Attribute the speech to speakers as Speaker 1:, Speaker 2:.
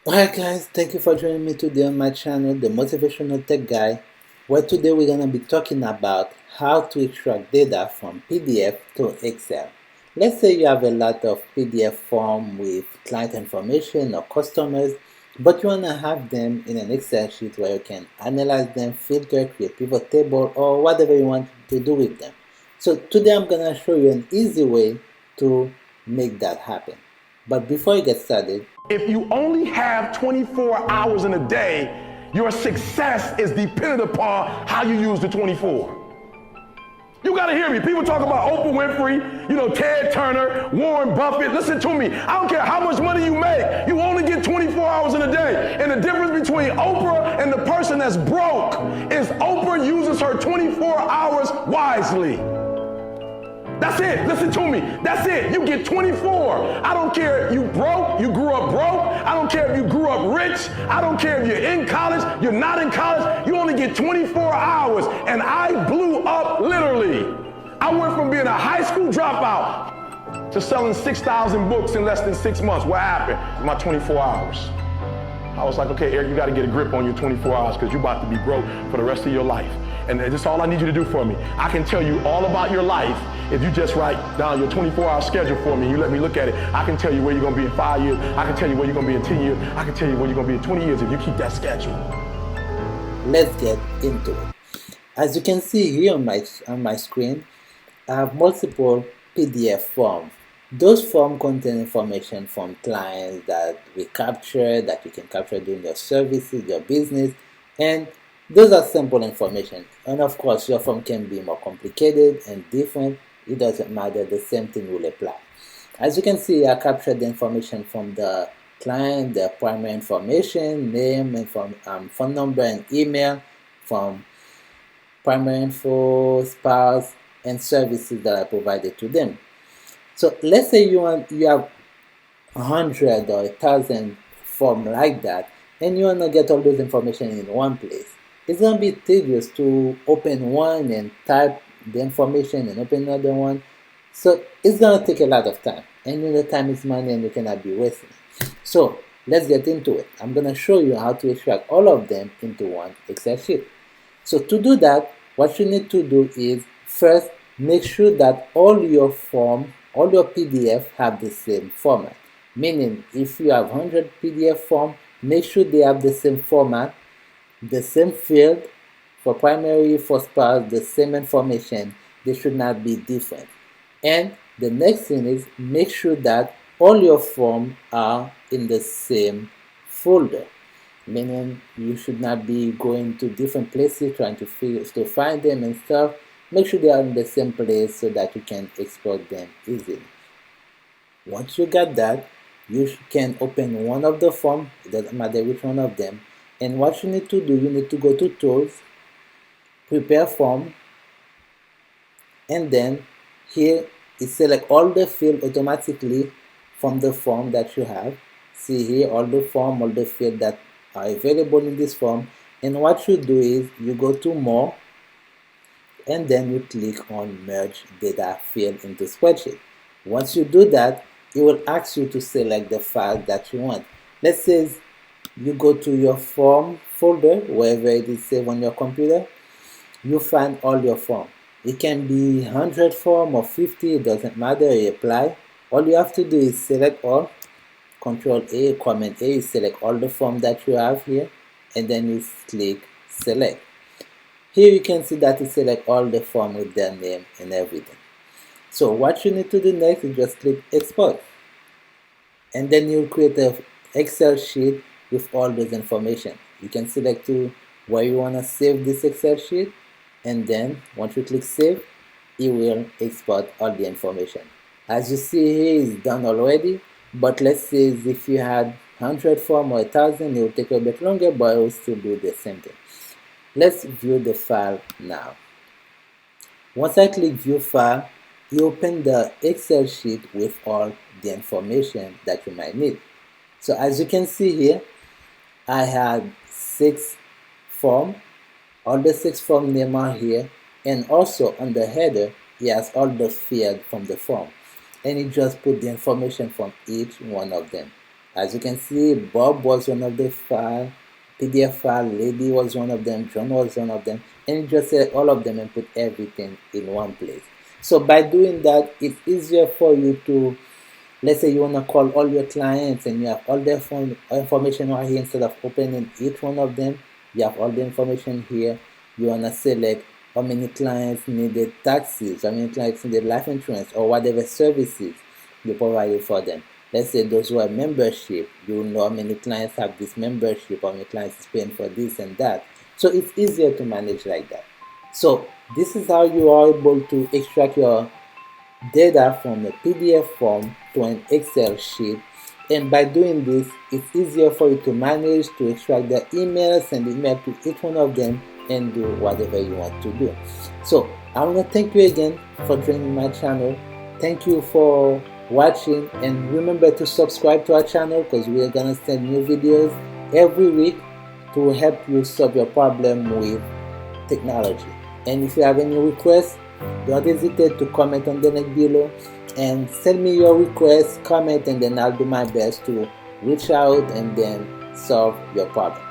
Speaker 1: Alright guys, thank you for joining me today on my channel, The Motivational Tech Guy, where today we're going to be talking about how to extract data from PDF to Excel. Let's say you have a lot of PDF form with client information or customers, but you want to have them in an Excel sheet where you can analyze them, filter, create pivot table, or whatever you want to do with them. So today I'm going to show you an easy way to make that happen. But before you get started,
Speaker 2: if you only have 24 hours in a day, your success is dependent upon how you use the 24. You gotta hear me. People talk about Oprah Winfrey, Ted Turner, Warren Buffett. Listen to me. I don't care how much money you make. You only get 24 hours in a day. And the difference between Oprah and the person that's broke is Oprah uses her 24 hours wisely. That's it. Listen to me. That's it. You get 24. I don't care if you broke, you grew up broke. I don't care if you grew up rich. I don't care if you're in college, you're not in college. You only get 24 hours. And I blew up literally. I went from being a high school dropout to selling 6,000 books in less than 6 months. What happened? My 24 hours. I was like, okay, Eric, you got to get a grip on your 24 hours because you're about to be broke for the rest of your life. And that's all I need you to do for me. I can tell you all about your life if you just write down your 24-hour schedule for me. You let me look at it. I can tell you where you're going to be in 5 years. I can tell you where you're going to be in 10 years. I can tell you where you're going to be in 20 years if you keep that schedule.
Speaker 1: let's get into it. As you can see here on my screen, I have multiple PDF forms. Those forms contain information from clients that we capture, that you can capture during your services, your business, and those are simple information. And of course, your form can be more complicated and different. It doesn't matter, the same thing will apply. As you can see, I captured the information from the client, the primary information, name, and from phone number and email, from primary info, spouse, and services that I provided to them. So let's say you have 100 or 1,000 form like that, and you want to get all those information in one place. It's going to be tedious to open one and type the information and open another one. So it's going to take a lot of time, and the time is money and you cannot be wasting it. So let's get into it. I'm going to show you how to extract all of them into one Excel sheet. So to do that, what you need to do is first make sure that all your PDF have the same format. Meaning, if you have 100 PDF form, make sure they have the same format, the same field for primary, for spouse, the same information. They should not be different. And the next thing is make sure that all your forms are in the same folder, meaning you should not be going to different places trying to find them and stuff. Make sure they are in the same place so that you can export them easily. Once you got that, you can open one of the forms. It doesn't matter which one of them. And what you need to do, you need to go to Tools, Prepare Form, and then here it select all the field automatically from the form that you have. See here all the form, all the field that are available in this form. And what you do is you go to More, and then you click on Merge Data Field into Spreadsheet. Once you do that, it will ask you to select the file that you want. Let's say you go to your form folder, wherever it is saved on your computer, you find all your form. It can be 100 form or 50, it doesn't matter, you apply. All you have to do is select all, Control A, Command A, you select all the form that you have here, and then you click Select. Here you can see that it select all the form with their name and everything. So what you need to do next is just click Export. And then you'll create an Excel sheet with all those information. You can select to where you want to save this Excel sheet, and then once you click Save, it will export all the information. As you see here, it's done already, but let's say if you had 100 form or 1,000, it will take a bit longer, but it will still do the same thing. Let's view the file now. Once I click View File, you open the Excel sheet with all the information that you might need. So as you can see here, I had 6 forms. All the 6 form name are here, and also on the header, it has all the field from the form, and it just put the information from each one of them. As you can see, Bob was one of the file, PDF file, Lady was one of them, John was one of them, and you just select all of them and put everything in one place. So by doing that, it's easier for you to, let's say you want to call all your clients and you have all the information right here. Instead of opening each one of them, you have all the information here. You want to select how many clients needed taxes, how many clients needed life insurance, or whatever services you provided for them. Let's say those who have membership, you know how many clients have this membership, how many clients is paying for this and that. So it's easier to manage like that. So this is how you are able to extract your data from a PDF form to an Excel sheet. And by doing this, it's easier for you to manage, to extract the emails, send email to each one of them, and do whatever you want to do. So I want to thank you again for joining my channel. Thank you for watching, and remember to subscribe to our channel because we are going to send new videos every week to help you solve your problem with technology. And if you have any requests, don't hesitate to comment on the link below and send me your requests, comment, and then I'll do my best to reach out and then solve your problem.